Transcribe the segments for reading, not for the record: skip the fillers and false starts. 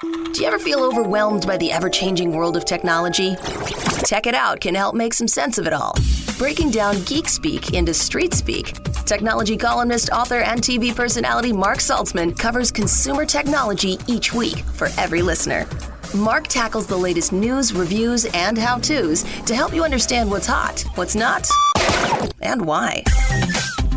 Do you ever feel overwhelmed by the ever-changing world of technology? Tech It Out can help make some sense of it all. Breaking down geek speak into street speak, technology columnist, author, and TV personality Mark Saltzman covers consumer technology each week for every listener. Mark tackles the latest news, reviews, and how-tos to help you understand what's hot, what's not, and why.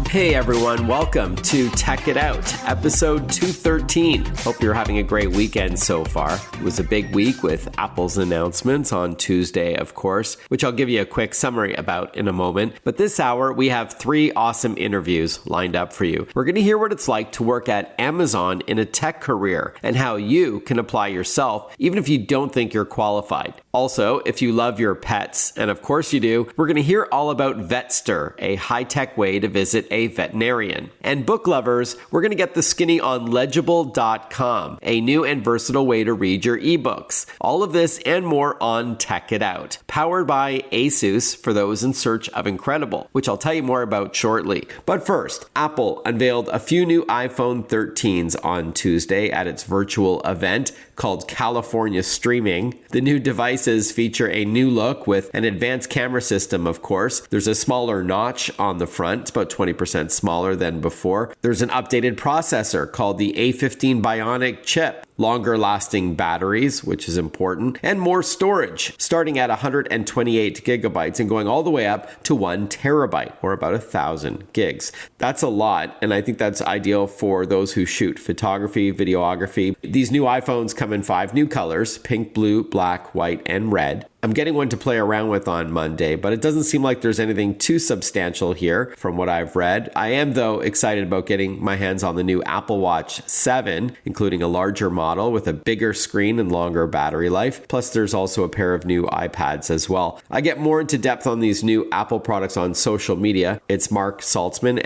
Hey everyone, welcome to Tech It Out, episode 213. Hope you're having a great weekend so far. It was a big week with Apple's announcements on Tuesday, of course, which I'll give you a quick summary about in a moment. But this hour, we have 3 awesome interviews lined up for you. We're going to hear what it's like to work at Amazon in a tech career and how you can apply yourself, even if you don't think you're qualified. Also, if you love your pets, and of course you do, we're going to hear all about Vetster, a high-tech way to visit a veterinarian. And book lovers, we're going to get the skinny on legible.com, a new and versatile way to read your ebooks. All of this and more on Tech It Out, powered by Asus for those in search of incredible, which I'll tell you more about shortly. But first, Apple unveiled a few new iPhone 13s on Tuesday at its virtual event called California Streaming. The new devices feature a new look with an advanced camera system, of course. There's a smaller notch on the front. It's about 20% smaller than before. There's an updated processor called the A15 Bionic chip, longer lasting batteries, which is important, and more storage, starting at 128 gigabytes and going all the way up to 1 terabyte, or about 1,000 gigs. That's a lot, and I think that's ideal for those who shoot photography, videography. These new iPhones come in 5 new colors: pink, blue, black, white, and red. I'm getting one to play around with on Monday, but it doesn't seem like there's anything too substantial here from what I've read. I am, though, excited about getting my hands on the new Apple Watch 7, including a larger model with a bigger screen and longer battery life. Plus, there's also a pair of new iPads as well. I get more into depth on these new Apple products on social media. It's Mark Saltzman,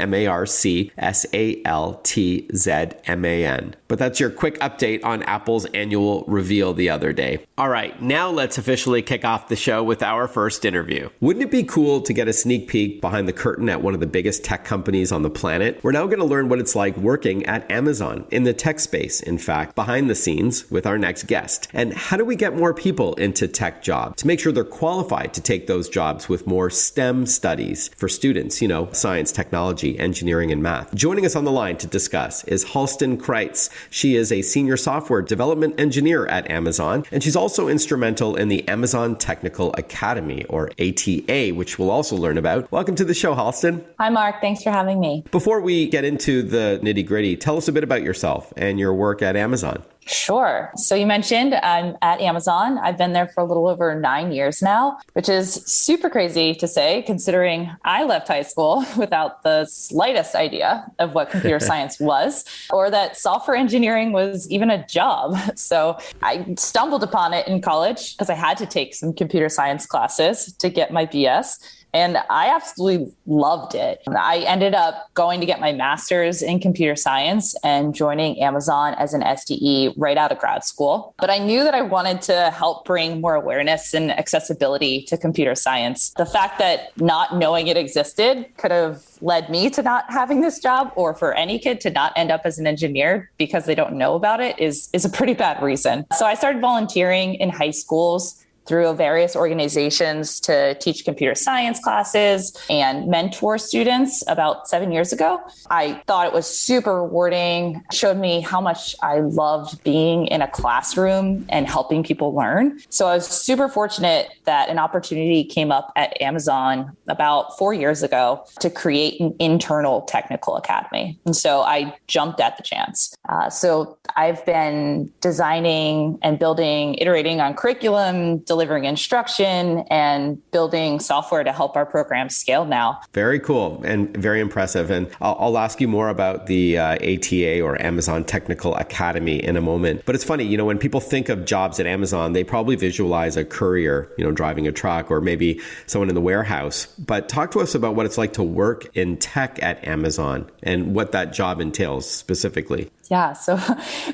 MarkSaltzman. But that's your quick update on Apple's annual reveal the other day. All right, now let's officially kick off the show with our first interview. Wouldn't it be cool to get a sneak peek behind the curtain at one of the biggest tech companies on the planet? We're now going to learn what it's like working at Amazon, in the tech space, in fact, behind the scenes with our next guest. And how do we get more people into tech jobs to make sure they're qualified to take those jobs with more STEM studies for students, science, technology, engineering, and math? Joining us on the line to discuss is Halston Kreitz. She is a senior software development engineer at Amazon, and she's also instrumental in the Amazon Technical Academy, or ATA, which we'll also learn about. Welcome to the show, Halston. Hi, Mark. Thanks for having me. Before we get into the nitty-gritty, tell us a bit about yourself and your work at Amazon. Sure. So you mentioned I'm at Amazon. I've been there for a little over 9 years now, which is super crazy to say, considering I left high school without the slightest idea of what computer science was, or that software engineering was even a job. So I stumbled upon it in college because I had to take some computer science classes to get my BS. And I absolutely loved it. I ended up going to get my master's in computer science and joining Amazon as an SDE right out of grad school. But I knew that I wanted to help bring more awareness and accessibility to computer science. The fact that not knowing it existed could have led me to not having this job, or for any kid to not end up as an engineer because they don't know about it is a pretty bad reason. So I started volunteering in high schools through various organizations to teach computer science classes and mentor students about 7 years ago. I thought it was super rewarding, showed me how much I loved being in a classroom and helping people learn. So I was super fortunate that an opportunity came up at Amazon about 4 years ago to create an internal technical academy. And so I jumped at the chance. So I've been designing and building, iterating on curriculum, delivering instruction, and building software to help our program scale now. Very cool and very impressive. And I'll ask you more about the ATA, or Amazon Technical Academy, in a moment. But it's funny, when people think of jobs at Amazon, they probably visualize a courier, driving a truck, or maybe someone in the warehouse. But talk to us about what it's like to work in tech at Amazon and what that job entails specifically. Yeah. So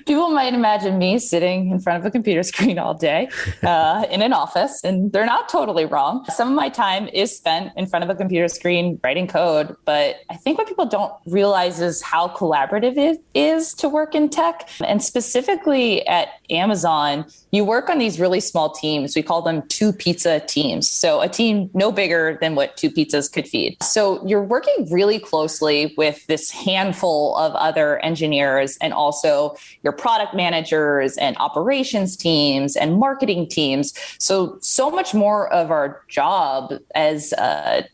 people might imagine me sitting in front of a computer screen all day in an office, and they're not totally wrong. Some of my time is spent in front of a computer screen writing code. But I think what people don't realize is how collaborative it is to work in tech. And specifically at Amazon, you work on these really small teams. We call them 2 pizza teams. So a team no bigger than what 2 pizzas could feed. So you're working really closely with this handful of other engineers and also your product managers and operations teams and marketing teams. So much more of our job as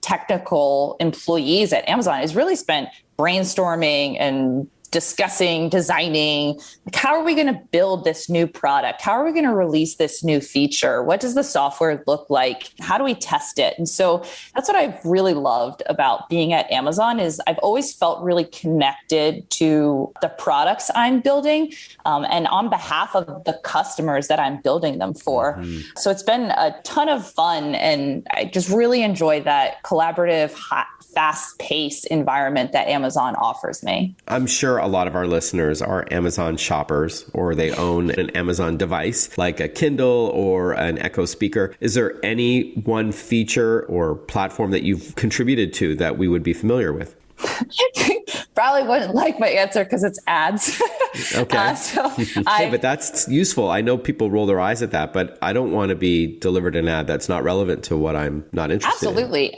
technical employees at Amazon is really spent brainstorming and discussing, designing, like, how are we going to build this new product? How are we going to release this new feature? What does the software look like? How do we test it? And so that's what I've really loved about being at Amazon is I've always felt really connected to the products I'm building and on behalf of the customers that I'm building them for. Mm-hmm. So it's been a ton of fun, and I just really enjoy that collaborative, fast-paced environment that Amazon offers me. I'm sure a lot of our listeners are Amazon shoppers, or they own an Amazon device like a Kindle or an Echo speaker. Is there any one feature or platform that you've contributed to that we would be familiar with? Probably wouldn't like my answer because it's ads. Okay. Yeah, but that's useful. I know people roll their eyes at that, but I don't want to be delivered an ad that's not relevant to what I'm not interested in. Absolutely.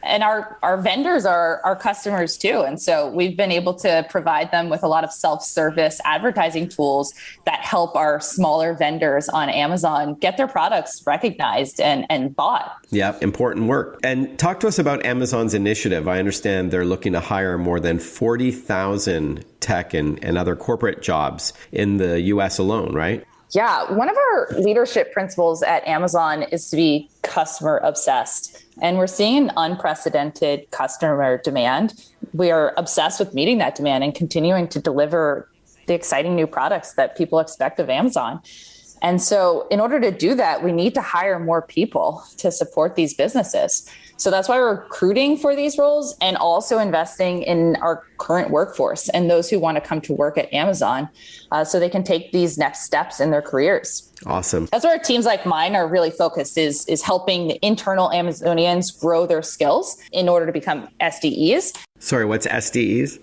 And our vendors are our customers too. And so we've been able to provide them with a lot of self-service advertising tools that help our smaller vendors on Amazon get their products recognized and bought. Yeah, important work. And talk to us about Amazon's initiative. I understand they're looking to hire more than 40,000 tech and other corporate jobs in the US alone, right? Yeah, one of our leadership principles at Amazon is to be customer obsessed. And we're seeing an unprecedented customer demand. We are obsessed with meeting that demand and continuing to deliver the exciting new products that people expect of Amazon. And so in order to do that, we need to hire more people to support these businesses. So that's why we're recruiting for these roles and also investing in our current workforce and those who want to come to work at Amazon so they can take these next steps in their careers. Awesome. That's where teams like mine are really focused is helping the internal Amazonians grow their skills in order to become SDEs. Sorry, what's SDEs?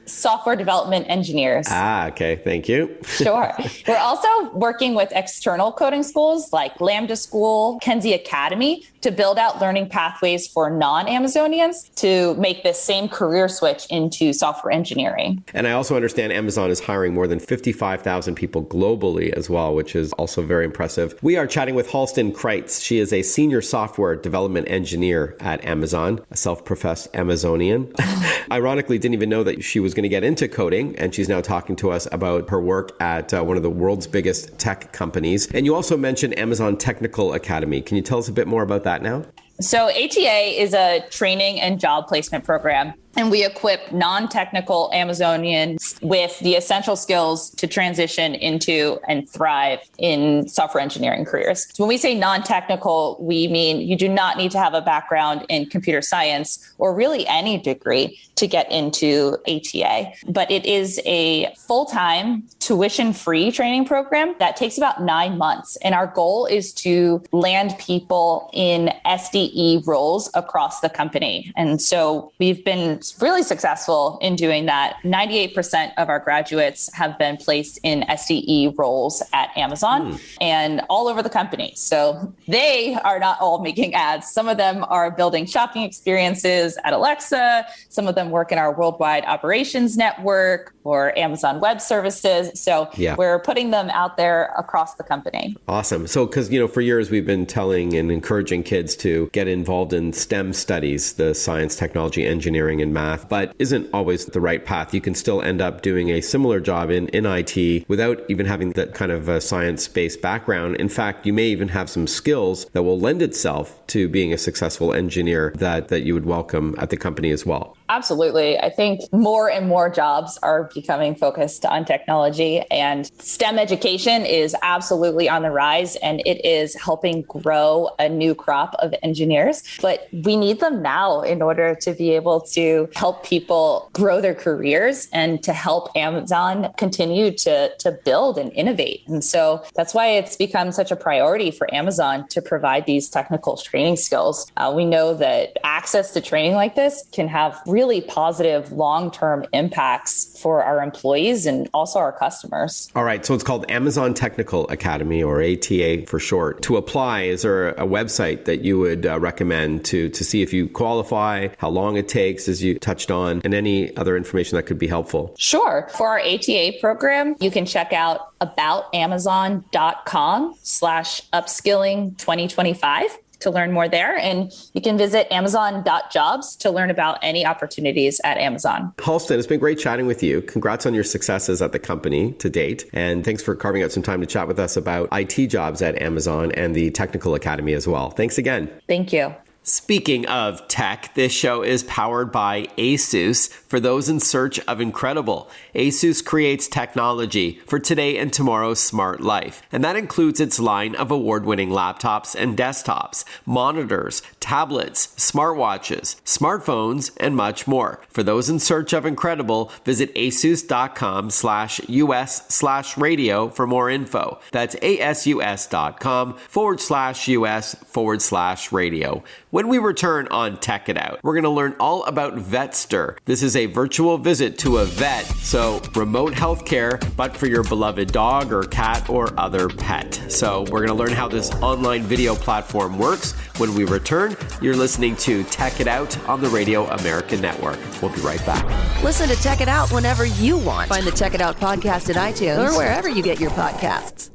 Software development engineers. Okay. Thank you. Sure. We're also working with external coding schools like Lambda School, Kenzie Academy to build out learning pathways for non-Amazonians to make this same career switch into software engineering. And I also understand Amazon is hiring more than 55,000 people globally as well, which is also very impressive. We are chatting with Halston Kreitz. She is a senior software development engineer at Amazon, a self-professed Amazonian. Ironically, didn't even know that she was going to get into coding, and she's now talking to us about her work at one of the world's biggest tech companies. And you also mentioned Amazon Technical Academy. Can you tell us a bit more about that now? So ATA is a training and job placement program, and we equip non-technical Amazonians with the essential skills to transition into and thrive in software engineering careers. So when we say non-technical, we mean you do not need to have a background in computer science or really any degree to get into ATA. But it is a full-time, tuition-free training program that takes about 9 months. And our goal is to land people in SDE roles across the company. And so we've been really successful in doing that. 98% of our graduates have been placed in SDE roles at Amazon and all over the company. So they are not all making ads. Some of them are building shopping experiences at Alexa. Some of them work in our worldwide operations network or Amazon Web Services. So we're putting them out there across the company. Awesome. So, because, for years we've been telling and encouraging kids to get involved in STEM studies, the science, technology, engineering, and math, but isn't always the right path. You can still end up doing a similar job in IT without even having that kind of a science-based background. In fact, you may even have some skills that will lend itself to being a successful engineer that you would welcome at the company as well. Absolutely. I think more and more jobs are becoming focused on technology, and STEM education is absolutely on the rise, and it is helping grow a new crop of engineers. But we need them now in order to be able to help people grow their careers and to help Amazon continue to build and innovate. And so that's why it's become such a priority for Amazon to provide these technical training skills. We know that access to training like this can have really positive long-term impacts for our employees and also our customers. All right. So it's called Amazon Technical Academy, or ATA for short. To apply, is there a website that you would recommend to see if you qualify, how long it takes, as you touched on, and any other information that could be helpful? Sure. For our ATA program, you can check out aboutamazon.com/upskilling2025 to learn more there. And you can visit amazon.jobs to learn about any opportunities at Amazon. Halston, it's been great chatting with you. Congrats on your successes at the company to date. And thanks for carving out some time to chat with us about IT jobs at Amazon and the Technical Academy as well. Thanks again. Thank you. Speaking of tech, this show is powered by ASUS. For those in search of incredible, ASUS creates technology for today and tomorrow's smart life. And that includes its line of award-winning laptops and desktops, monitors, tablets, smartwatches, smartphones, and much more. For those in search of incredible, visit asus.com/US/radio for more info. That's asus.com/US/radio. When we return on Tech It Out, we're going to learn all about Vetster. This is a virtual visit to a vet, so remote healthcare, but for your beloved dog or cat or other pet. So we're going to learn how this online video platform works. When we return, you're listening to Tech It Out on the Radio American Network. We'll be right back. Listen to Tech It Out whenever you want. Find the Tech It Out podcast at iTunes or wherever you get your podcasts.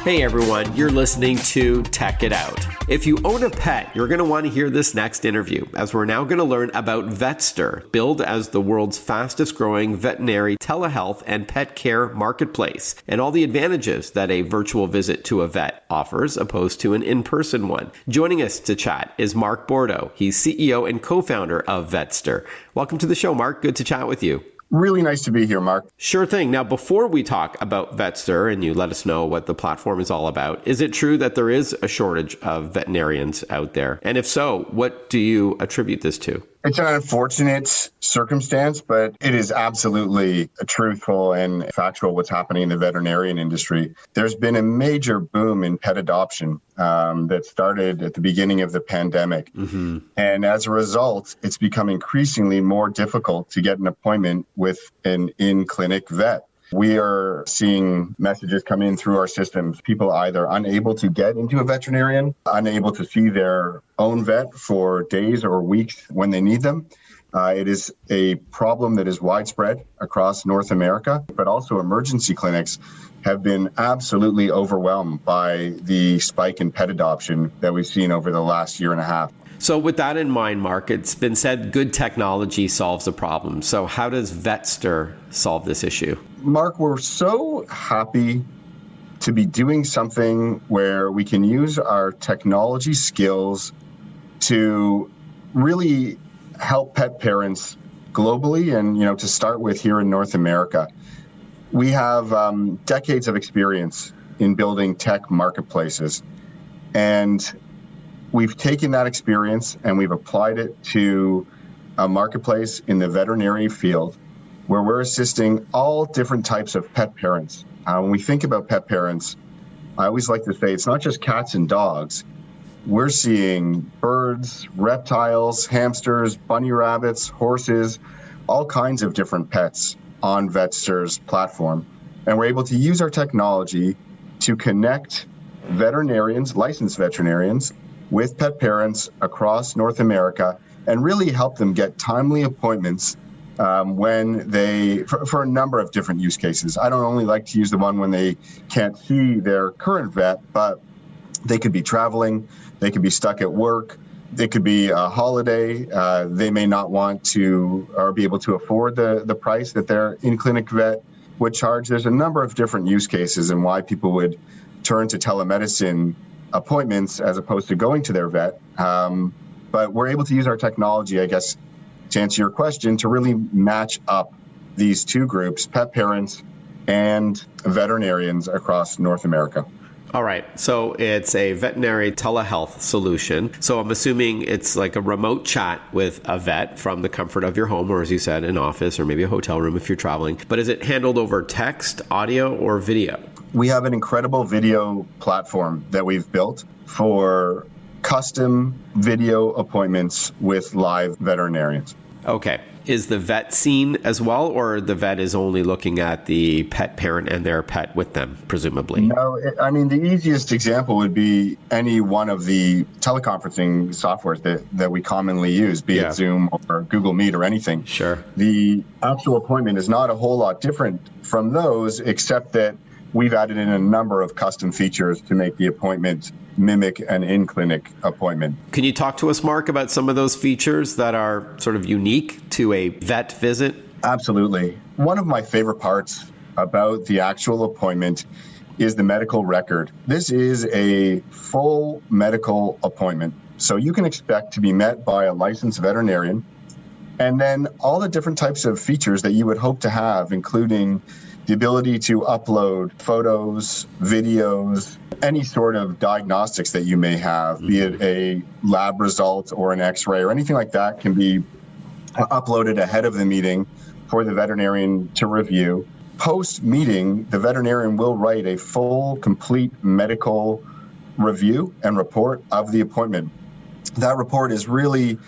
Hey everyone, you're listening to Tech It Out. If you own a pet, you're going to want to hear this next interview, as we're now going to learn about Vetster, billed as the world's fastest growing veterinary telehealth and pet care marketplace, and all the advantages that a virtual visit to a vet offers opposed to an in-person one. Joining us to chat is Mark Bordeaux. He's CEO and co-founder of Vetster. Welcome to the show, Mark. Good to chat with you. Really nice to be here, Mark. Sure thing. Now, before we talk about Vetster and you let us know what the platform is all about, is it true that there is a shortage of veterinarians out there? And if so, what do you attribute this to? It's an unfortunate circumstance, but it is absolutely truthful and factual what's happening in the veterinarian industry. There's been a major boom in pet adoption that started at the beginning of the pandemic. Mm-hmm. And as a result, it's become increasingly more difficult to get an appointment with an in-clinic vet. We are seeing messages come in through our systems, people either unable to get into a veterinarian, unable to see their own vet for days or weeks when they need them. It is a problem that is widespread across North America, but also emergency clinics have been absolutely overwhelmed by the spike in pet adoption that we've seen over the last year and a half. So with that in mind, Mark, it's been said good technology solves a problem. So how does Vetster solve this issue? Mark, we're so happy to be doing something where we can use our technology skills to really help pet parents globally and, to start with here in North America. We have decades of experience in building tech marketplaces, and we've taken that experience and we've applied it to a marketplace in the veterinary field where we're assisting all different types of pet parents. When we think about pet parents, I always like to say it's not just cats and dogs. We're seeing birds, reptiles, hamsters, bunny rabbits, horses, all kinds of different pets on Vetster's platform. And we're able to use our technology to connect veterinarians, licensed veterinarians, with pet parents across North America and really help them get timely appointments when they, for a number of different use cases. I don't only like to use the one when they can't see their current vet, but they could be traveling, they could be stuck at work, they could be a holiday, they may not want to or be able to afford the price that their in-clinic vet would charge. There's a number of different use cases and why people would turn to telemedicine appointments as opposed to going to their vet. But we're able to use our technology, I guess, to answer your question, to really match up these two groups, pet parents and veterinarians across North America. All right. So it's a veterinary telehealth solution. So I'm assuming it's like a remote chat with a vet from the comfort of your home, or as you said, an office or maybe a hotel room if you're traveling. But is it handled over text, audio, or video? We have an incredible video platform that we've built for custom video appointments with live veterinarians. Okay. Is the vet seen as well, or the vet is only looking at the pet parent and their pet with them, presumably? No, the easiest example would be any one of the teleconferencing softwares that we commonly use, be it Zoom or Google Meet or anything. Sure. The actual appointment is not a whole lot different from those, except that we've added in a number of custom features to make the appointment mimic an in-clinic appointment. Can you talk to us, Mark, about some of those features that are sort of unique to a vet visit? Absolutely. One of my favorite parts about the actual appointment is the medical record. This is a full medical appointment. So you can expect to be met by a licensed veterinarian, and then all the different types of features that you would hope to have, including the ability to upload photos, videos, any sort of diagnostics that you may have, be it a lab result or an x-ray or anything like that, can be uploaded ahead of the meeting for the veterinarian to review. Post-meeting, the veterinarian will write a full, complete medical review and report of the appointment. That report is really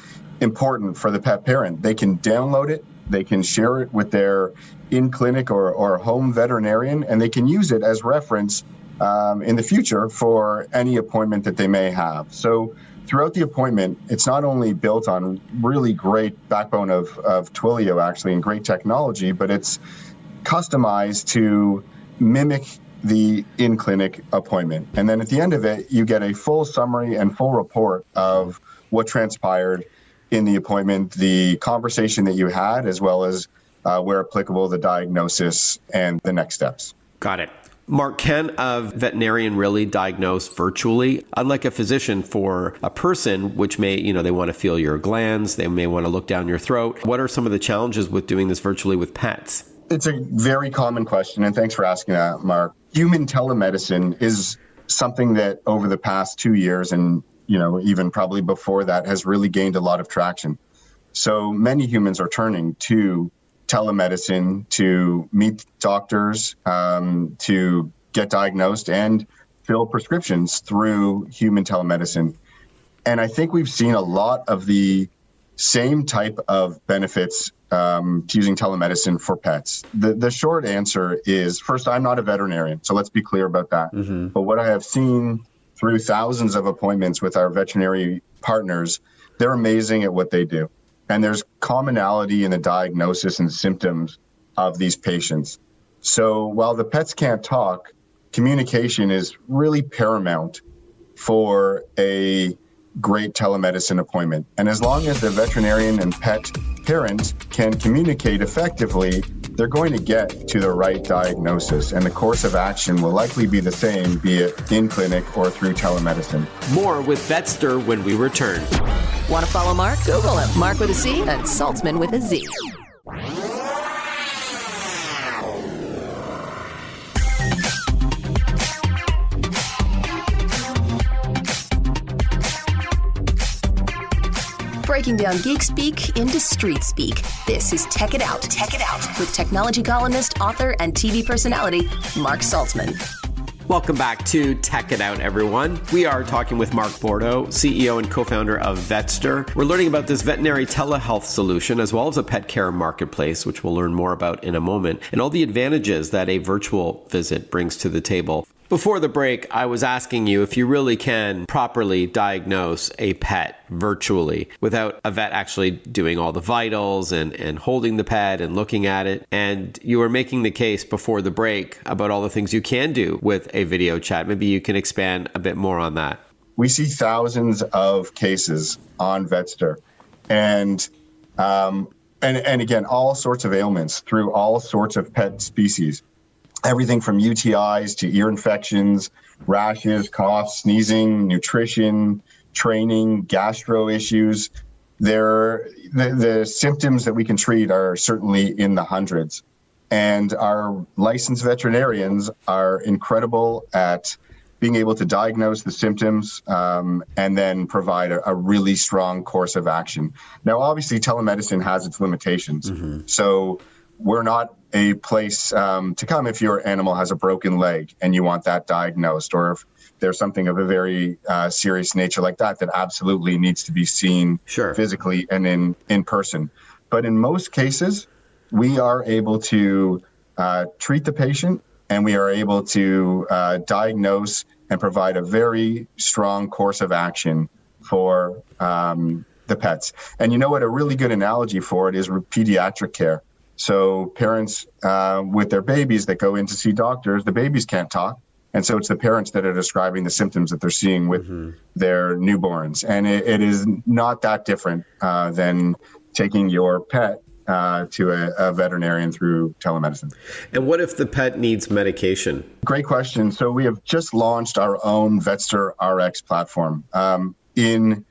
important for the pet parent. They can download it, they can share it with their in-clinic or home veterinarian, and they can use it as reference in the future for any appointment that they may have. So throughout the appointment, it's not only built on really great backbone of Twilio, actually, and great technology, but it's customized to mimic the in-clinic appointment. And then at the end of it, you get a full summary and full report of what transpired in the appointment, the conversation that you had, as well as where applicable, the diagnosis and the next steps. Got it. Mark, can a veterinarian really diagnose virtually? Unlike a physician, for a person, which may, they want to feel your glands, they may want to look down your throat. What are some of the challenges with doing this virtually with pets? It's a very common question, and thanks for asking that, Mark. Human telemedicine is something that over the past 2 years, and even probably before that, has really gained a lot of traction. So many humans are turning to telemedicine to meet doctors, to get diagnosed and fill prescriptions through human telemedicine. And I think we've seen a lot of the same type of benefits to using telemedicine for pets. The short answer is, first, I'm not a veterinarian, so let's be clear about that. Mm-hmm. But what I have seen through thousands of appointments with our veterinary partners, they're amazing at what they do. And there's commonality in the diagnosis and symptoms of these patients. So while the pets can't talk, communication is really paramount for a great telemedicine appointment. And as long as the veterinarian and pet parents can communicate effectively, they're going to get to the right diagnosis, and the course of action will likely be the same, be it in clinic or through telemedicine. More with Vetster when we return. Want to follow Mark? Google him. Mark with a C and Saltzman with a Z. Breaking down geek speak into street speak. This is Tech It Out. Tech It Out with technology columnist, author, and TV personality Mark Saltzman. Welcome back to Tech It Out, everyone. We are talking with Mark Bordeaux, CEO and co-founder of Vetster. We're learning about this veterinary telehealth solution, as well as a pet care marketplace, which we'll learn more about in a moment, and all the advantages that a virtual visit brings to the table. Before the break, I was asking you if you really can properly diagnose a pet virtually without a vet actually doing all the vitals and holding the pet and looking at it. And you were making the case before the break about all the things you can do with a video chat. Maybe you can expand a bit more on that. We see thousands of cases on Vetster, and again, all sorts of ailments through all sorts of pet species. everything from UTIs to ear infections, rashes, coughs, sneezing, nutrition, training, gastro issues. The symptoms that we can treat are certainly in the hundreds. And our licensed veterinarians are incredible at being able to diagnose the symptoms and then provide a really strong course of action. Now, obviously, telemedicine has its limitations. So we're not a place to come if your animal has a broken leg and you want that diagnosed, or if there's something of a very serious nature like that absolutely needs to be seen physically and in person. But in most cases, we are able to treat the patient, and we are able to diagnose and provide a very strong course of action for the pets. And you know what? A really good analogy for it is pediatric care. So parents with their babies that go in to see doctors, the babies can't talk. And so it's the parents that are describing the symptoms that they're seeing with their newborns. And it is not that different than taking your pet to a veterinarian through telemedicine. And what if the pet needs medication? Great question. So we have just launched our own Vetster RX platform. In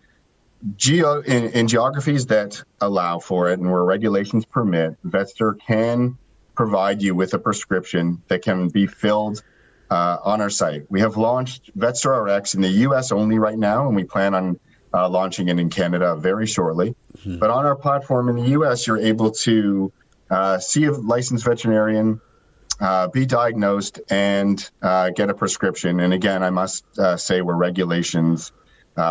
geographies that allow for it and where regulations permit, Vetster can provide you with a prescription that can be filled on our site. We have launched Vetster RX in the US only right now, and we plan on launching it in Canada very shortly. But on our platform in the US, you're able to see a licensed veterinarian, be diagnosed, and get a prescription. And again, I must say where regulations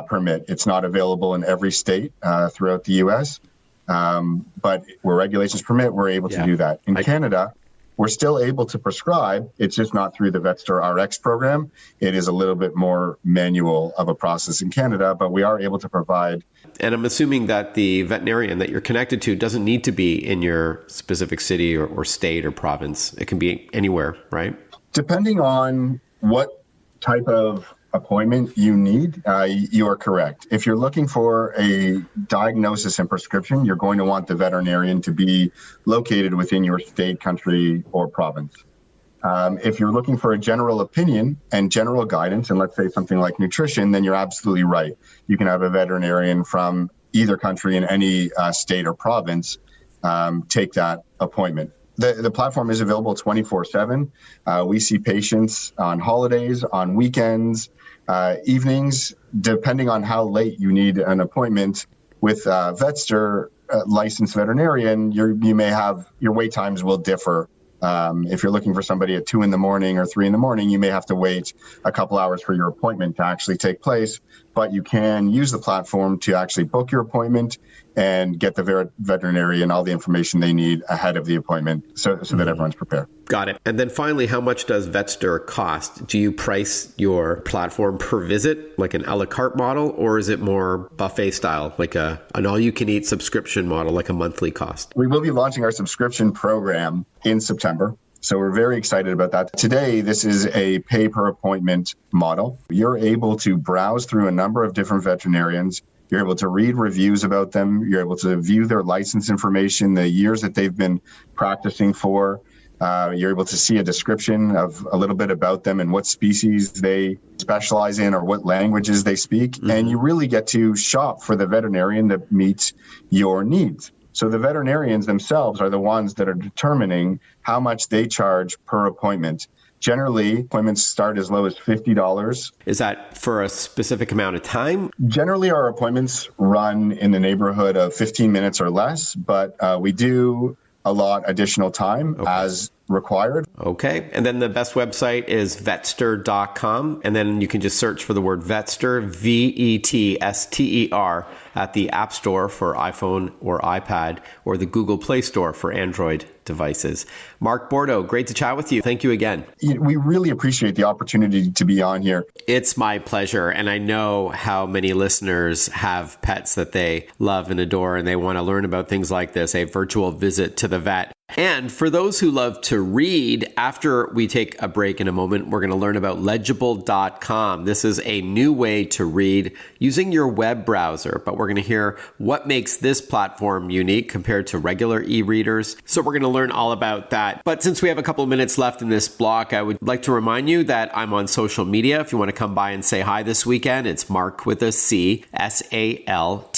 permit. It's not available in every state throughout the US, but where regulations permit, we're able to do that. In Canada, we're still able to prescribe. It's just not through the Vetster RX program. It is a little bit more manual of a process in Canada, but we are able to provide. And I'm assuming that the veterinarian that you're connected to doesn't need to be in your specific city or state or province. It can be anywhere, right? Depending on what type of appointment you need, you are correct. If you're looking for a diagnosis and prescription, you're going to want the veterinarian to be located within your state, country, or province. If you're looking for a general opinion and general guidance, and let's say something like nutrition, then you're absolutely right. You can have a veterinarian from either country in any state or province take that appointment. The platform is available 24/7. We see patients on holidays, on weekends, evenings, depending on how late you need an appointment with Vetster licensed veterinarian. You may have your wait times will differ. If you're looking for somebody at 2 a.m. or 3 a.m, you may have to wait a couple hours for your appointment to actually take place, but you can use the platform to actually book your appointment and get the veterinarian all the information they need ahead of the appointment so that everyone's prepared. Got it. And then finally, how much does Vetster cost? Do you price your platform per visit, like an a la carte model, or is it more buffet style, like an all-you-can-eat subscription model, like a monthly cost? We will be launching our subscription program in September. So we're very excited about that. Today, this is a pay per appointment model. You're able to browse through a number of different veterinarians. You're able to read reviews about them. You're able to view their license information, the years that they've been practicing for. You're able to see a description of a little bit about them and what species they specialize in or what languages they speak. And you really get to shop for the veterinarian that meets your needs. So the veterinarians themselves are the ones that are determining how much they charge per appointment. Generally, appointments start as low as $50. Is that for a specific amount of time? Generally, our appointments run in the neighborhood of 15 minutes or less, but we do allot additional time as required. Okay. And then the best website is vetster.com. And then you can just search for the word Vetster, Vetster, at the App Store for iPhone or iPad, or the Google Play Store for Android devices. Mark Bordeaux, great to chat with you. Thank you again. We really appreciate the opportunity to be on here. It's my pleasure. And I know how many listeners have pets that they love and adore, and they want to learn about things like this, a virtual visit to the vet. And for those who love to read, after we take a break in a moment, we're going to learn about legible.com. This is a new way to read using your web browser, but we're going to hear what makes this platform unique compared to regular e-readers. So we're going to learn all about that. But since we have a couple of minutes left in this block, I would like to remind you that I'm on social media. If you want to come by and say hi this weekend, it's Mark with a C, SALTZMAN.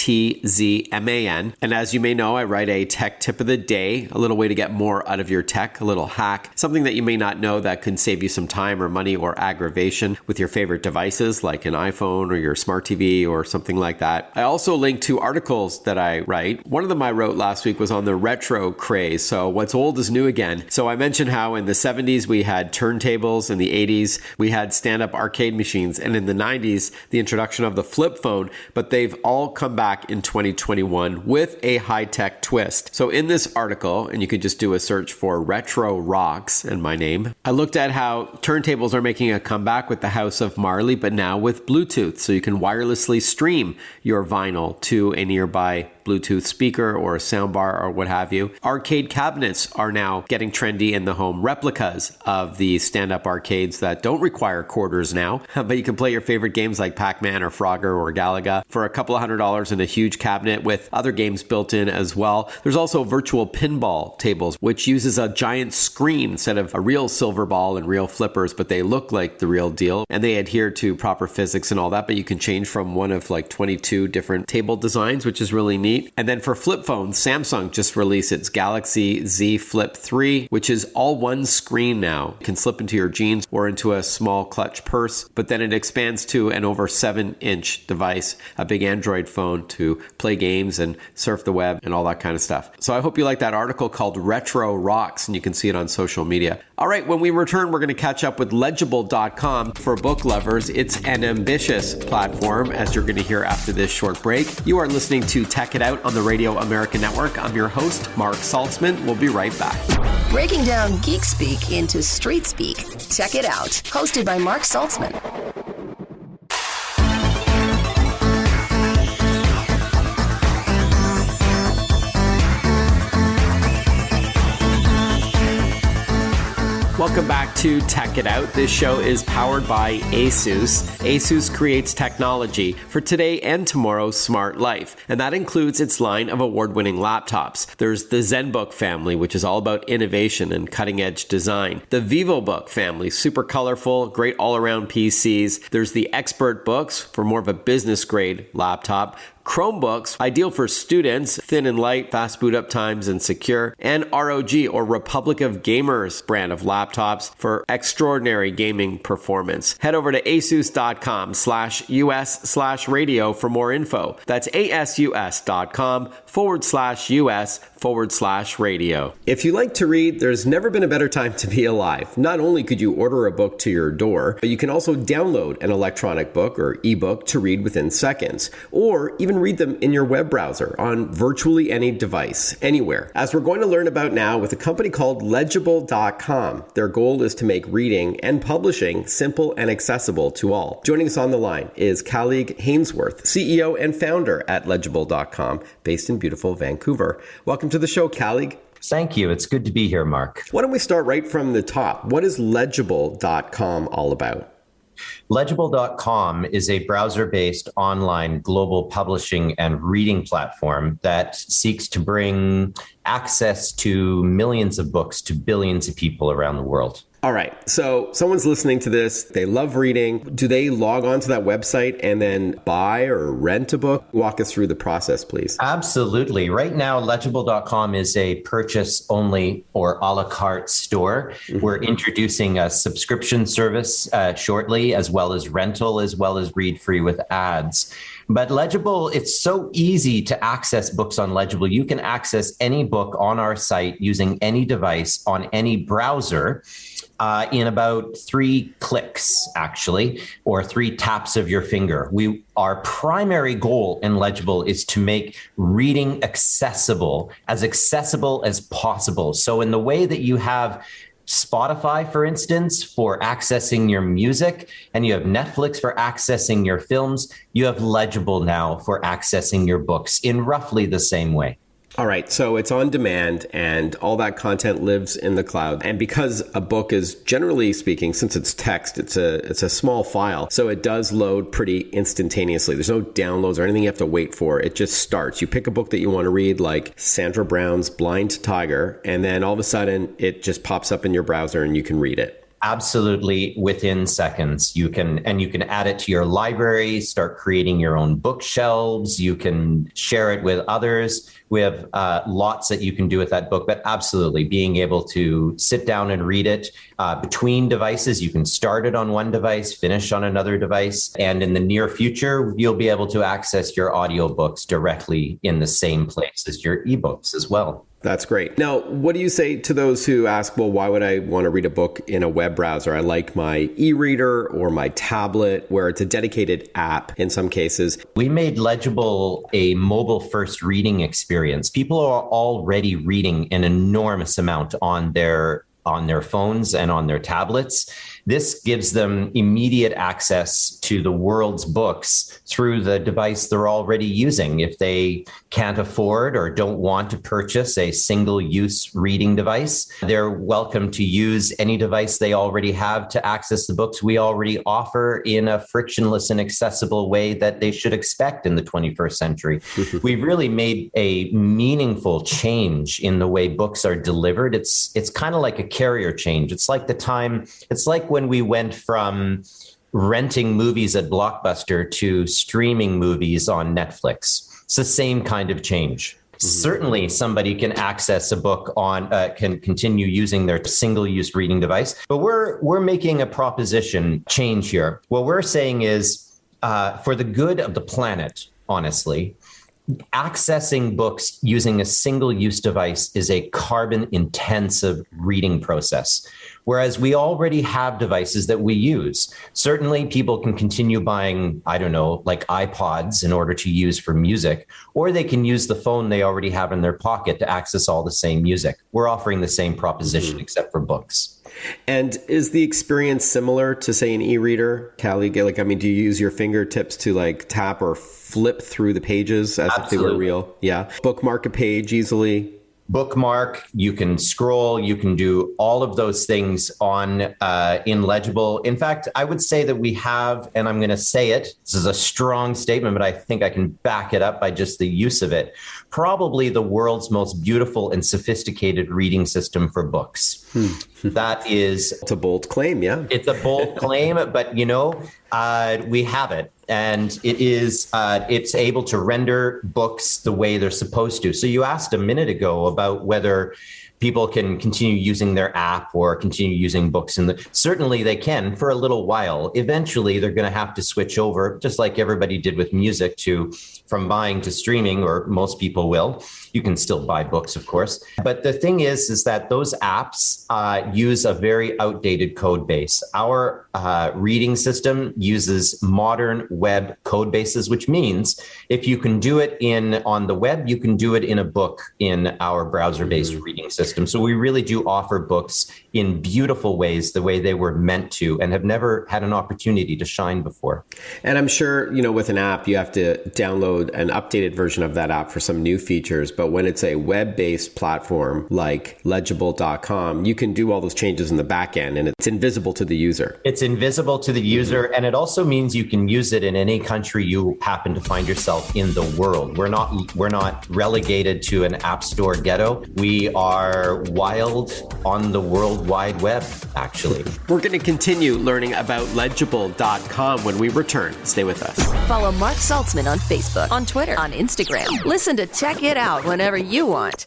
And as you may know, I write a tech tip of the day, a little way to get more out of your tech, a little hack, something that you may not know that could save you some time or money or aggravation with your favorite devices like an iPhone or your smart TV or something like that. I also link to articles that I write. One of them I wrote last week was on the retro craze. So what's old is new again. So I mentioned how in the 70s we had turntables, in the 80s we had stand-up arcade machines, and in the 90s the introduction of the flip phone, but they've all come back in 2021 with a high-tech twist. So in this article, and you could just do a search for Retro Rocks and my name, I looked at how turntables are making a comeback with the House of Marley, but now with Bluetooth. So you can wirelessly stream your vinyl to a nearby Bluetooth speaker or a soundbar or what have you. Arcade cabinets are now getting trendy in the home, replicas of the stand-up arcades that don't require quarters now, but you can play your favorite games like Pac-Man or Frogger or Galaga for a couple of $100 in a huge cabinet with other games built in as well. There's also virtual pinball tables, which uses a giant screen instead of a real silver ball and real flippers, but they look like the real deal and they adhere to proper physics and all that, but you can change from one of like 22 different table designs, which is really neat. And then for flip phones, Samsung just released its Galaxy Z Flip 3, which is all one screen now. You can slip into your jeans or into a small clutch purse, but then it expands to an over 7-inch device, a big Android phone to play games and surf the web and all that kind of stuff. So I hope you like that article called Retro Rocks, and you can see it on social media. All right, when we return, we're going to catch up with legible.com. For book lovers, it's an ambitious platform, as you're going to hear after this short break. You are listening to Tech It Out on the Radio America Network. I'm your host, Mark Saltzman. We'll be right back. Breaking down geek speak into street speak. Check it out. Hosted by Mark Saltzman. Welcome back to Tech It Out. This show is powered by ASUS. ASUS creates technology for today and tomorrow's smart life, and that includes its line of award-winning laptops. There's the ZenBook family, which is all about innovation and cutting-edge design. The VivoBook family, super colorful, great all-around PCs. There's the ExpertBooks for more of a business-grade laptop. Chromebooks, ideal for students, thin and light, fast boot up times, and secure. And ROG, or Republic of Gamers brand of laptops for extraordinary gaming performance. Head over to asus.com/US/radio for more info. That's asus.com/US/radio. If you like to read, there's never been a better time to be alive. Not only could you order a book to your door, but you can also download an electronic book or ebook to read within seconds, or even read them in your web browser on virtually any device, anywhere. As we're going to learn about now with a company called legible.com. Their goal is to make reading and publishing simple and accessible to all. Joining us on the line is Callie Hainsworth, CEO and founder at legible.com, based in beautiful Vancouver. Welcome to the show, Callie. Thank you. It's good to be here, Mark. Why don't we start right from the top? What is legible.com all about? Legible.com is a browser-based online global publishing and reading platform that seeks to bring access to millions of books to billions of people around the world. All right. So someone's listening to this. They love reading. Do they log on to that website and then buy or rent a book? Walk us through the process, please. Absolutely. Right now, legible.com is a purchase-only or a la carte store. Mm-hmm. We're introducing a subscription service shortly, as well as rental, as well as read free with ads. But Legible, it's so easy to access books on Legible. You can access any book on our site using any device on any browser in about 3 clicks, actually, or 3 taps of your finger. Our primary goal in Legible is to make reading accessible as possible. So in the way that you have Spotify, for instance, for accessing your music, and you have Netflix for accessing your films, you have Legible now for accessing your books in roughly the same way. All right, so it's on demand and all that content lives in the cloud. And because a book is, generally speaking, since it's text, it's a small file, so it does load pretty instantaneously. There's no downloads or anything you have to wait for. It just starts. You pick a book that you want to read, like Sandra Brown's Blind Tiger, and then all of a sudden it just pops up in your browser and you can read it. Absolutely, within seconds. You can add it to your library, start creating your own bookshelves. You can share it with others. We have lots that you can do with that book, but absolutely being able to sit down and read it between devices. You can start it on one device, finish on another device. And in the near future, you'll be able to access your audiobooks directly in the same place as your ebooks as well. That's great. Now, what do you say to those who ask, well, why would I want to read a book in a web browser? I like my e-reader or my tablet, where it's a dedicated app in some cases. We made Legible a mobile-first reading experience. People are already reading an enormous amount on their phones and on their tablets. This gives them immediate access to the world's books through the device they're already using. If they can't afford or don't want to purchase a single-use reading device, they're welcome to use any device they already have to access the books we already offer in a frictionless and accessible way that they should expect in the 21st century. We've really made a meaningful change in the way books are delivered. It's kind of like a carrier change. It's like when we went from renting movies at Blockbuster to streaming movies on Netflix. It's the same kind of change. Certainly somebody can access a book can continue using their single-use reading device, but we're making a proposition change here. What we're saying is for the good of the planet, honestly, accessing books using a single-use device is a carbon-intensive reading process. Whereas we already have devices that we use. Certainly people can continue buying, like iPods in order to use for music, or they can use the phone they already have in their pocket to access all the same music. We're offering the same proposition except for books. And is the experience similar to, say, an e-reader, Callie? Do you use your fingertips to tap or flip through the pages as if they were real? Yeah. Bookmark a page easily. Bookmark, you can scroll, you can do all of those things in Legible. In fact, I would say that we have, and I'm going to say it, this is a strong statement, but I think I can back it up by just the use of it, probably the world's most beautiful and sophisticated reading system for books. That is... It's a bold claim, yeah. It's a bold claim, but we have it. And it's able to render books the way they're supposed to. So you asked a minute ago about whether people can continue using their app or continue using books. Certainly they can for a little while. Eventually, they're going to have to switch over, just like everybody did with music, from buying to streaming, or most people will. You can still buy books, of course. But the thing is that those apps use a very outdated code base. Our reading system uses modern web code bases, which means if you can do it on the web, you can do it in a book in our browser-based reading system. So we really do offer books in beautiful ways, the way they were meant to, and have never had an opportunity to shine before. And I'm sure, with an app, you have to download an updated version of that app for some new features. But when it's a web-based platform like legible.com, you can do all those changes in the back end, and it's invisible to the user. It's invisible to the user, and it also means you can use it in any country you happen to find yourself in the world. We're not relegated to an app store ghetto. We are wild on the World Wide Web, actually. We're going to continue learning about legible.com when we return. Stay with us. Follow Mark Saltzman on Facebook, on Twitter, on Instagram. Listen to Tech It Out whenever you want.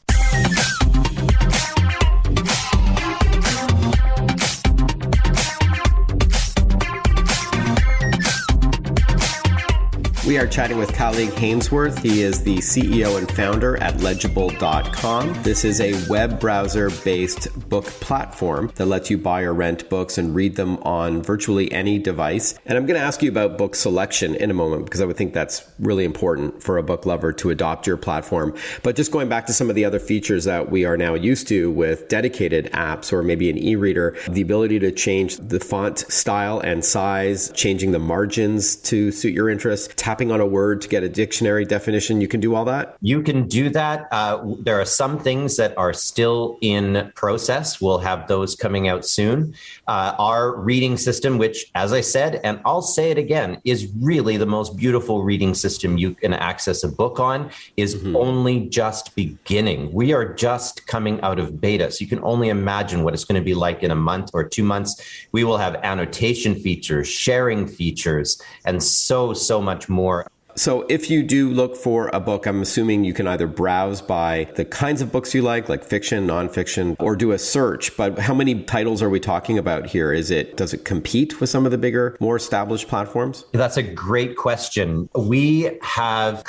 We are chatting with colleague Hainsworth. He is the CEO and founder at legible.com. This is a web browser-based book platform that lets you buy or rent books and read them on virtually any device. And I'm going to ask you about book selection in a moment, because I would think that's really important for a book lover to adopt your platform. But just going back to some of the other features that we are now used to with dedicated apps or maybe an e-reader, the ability to change the font style and size, changing the margins to suit your interests, tapping on a word to get a dictionary definition, you can do all that? You can do that. There are some things that are still in process. We'll have those coming out soon. Our reading system, which, as I said, and I'll say it again, is really the most beautiful reading system you can access a book on, is only just beginning. We are just coming out of beta. So you can only imagine what it's going to be like in a month or 2 months. We will have annotation features, sharing features, and so much more. So if you do look for a book, I'm assuming you can either browse by the kinds of books you like fiction, nonfiction, or do a search. But how many titles are we talking about here? Does it compete with some of the bigger, more established platforms? That's a great question. We have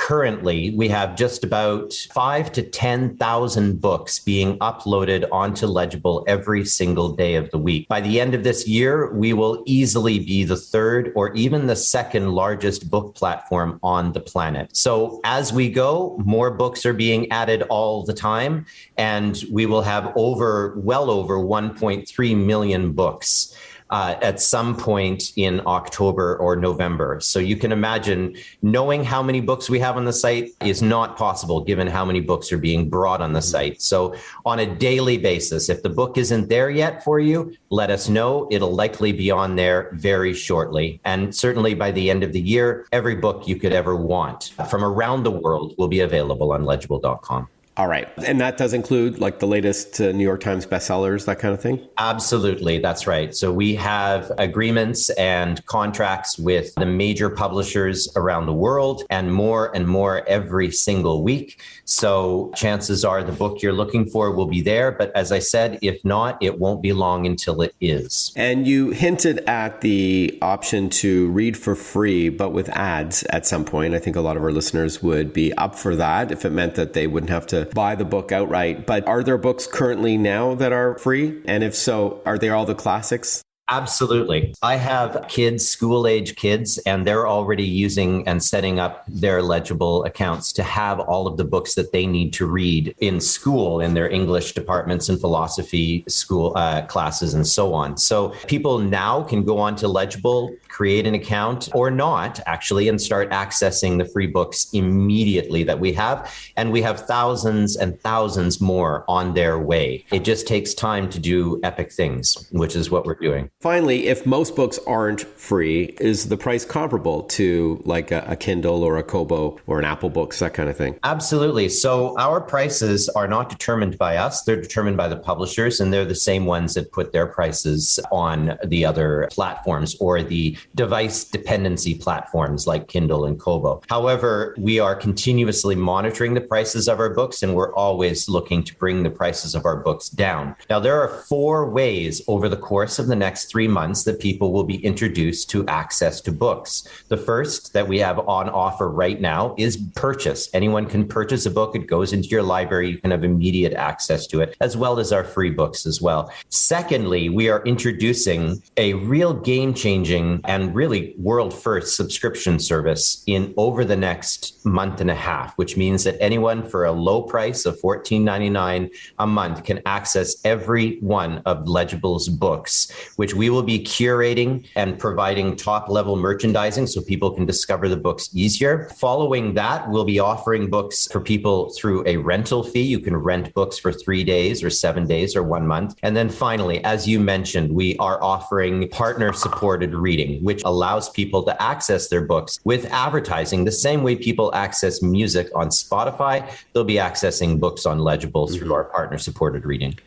just about 5,000 to 10,000 books being uploaded onto Legible every single day of the week. By the end of this year, we will easily be the third or even the second largest book platform on the planet. So as we go, more books are being added all the time, and we will have well over 1.3 million books at some point in October or November. So you can imagine knowing how many books we have on the site is not possible given how many books are being brought on the site. So on a daily basis, if the book isn't there yet for you, let us know. It'll likely be on there very shortly. And certainly by the end of the year, every book you could ever want from around the world will be available on legible.com. All right. And that does include like the latest New York Times bestsellers, that kind of thing? Absolutely. That's right. So we have agreements and contracts with the major publishers around the world, and more every single week. So chances are the book you're looking for will be there. But as I said, if not, it won't be long until it is. And you hinted at the option to read for free, but with ads at some point. I think a lot of our listeners would be up for that if it meant that they wouldn't have to buy the book outright. But are there books currently now that are free? And if so, are they all the classics? Absolutely. I have kids, school-age kids, and they're already using and setting up their Legible accounts to have all of the books that they need to read in school, in their English departments and philosophy school classes and so on. So people now can go on to Legible, create an account or not actually, and start accessing the free books immediately that we have. And we have thousands and thousands more on their way. It just takes time to do epic things, which is what we're doing. Finally, if most books aren't free, is the price comparable to like a Kindle or a Kobo or an Apple Books, that kind of thing? Absolutely. So our prices are not determined by us. They're determined by the publishers, and they're the same ones that put their prices on the other platforms or the device dependency platforms like Kindle and Kobo. However, we are continuously monitoring the prices of our books, and we're always looking to bring the prices of our books down. Now, there are 4 ways over the course of the next 3 months that people will be introduced to access to books. The first that we have on offer right now is purchase. Anyone can purchase a book. It goes into your library. You can have immediate access to it, as well as our free books as well. Secondly, we are introducing a real game-changing and really world-first subscription service in over the next month and a half, which means that anyone for a low price of $14.99 a month can access every one of Legible's books, which we will be curating and providing top-level merchandising so people can discover the books easier. Following that, we'll be offering books for people through a rental fee. You can rent books for 3 days or 7 days or 1 month. And then finally, as you mentioned, we are offering partner-supported reading, which allows people to access their books with advertising the same way people access music on Spotify. They'll be accessing books on Legible through our partner-supported reading.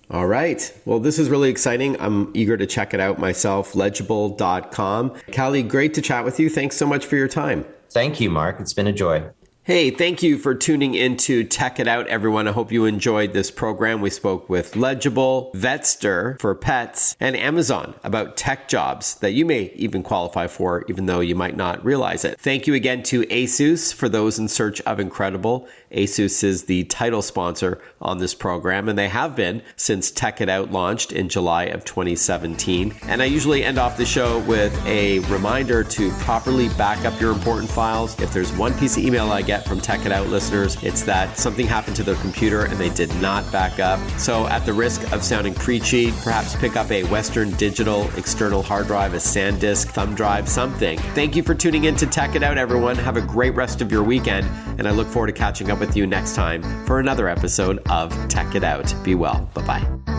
All right. Well, this is really exciting. I'm eager to check it out myself, legible.com. Callie, great to chat with you. Thanks so much for your time. Thank you, Mark. It's been a joy. Hey, thank you for tuning in to Tech It Out, everyone. I hope you enjoyed this program. We spoke with Legible, Vetster for pets, and Amazon about tech jobs that you may even qualify for, even though you might not realize it. Thank you again to ASUS for those in search of incredible. ASUS is the title sponsor on this program, and they have been since Tech It Out launched in July of 2017. And I usually end off the show with a reminder to properly back up your important files. If there's one piece of email I get get from Tech It Out listeners. It's that something happened to their computer and they did not back up. So at the risk of sounding preachy, perhaps pick up a Western Digital external hard drive, a SanDisk, thumb drive, something. Thank you for tuning in to Tech It Out, everyone. Have a great rest of your weekend, and I look forward to catching up with you next time for another episode of Tech It Out. Be well. Bye-bye.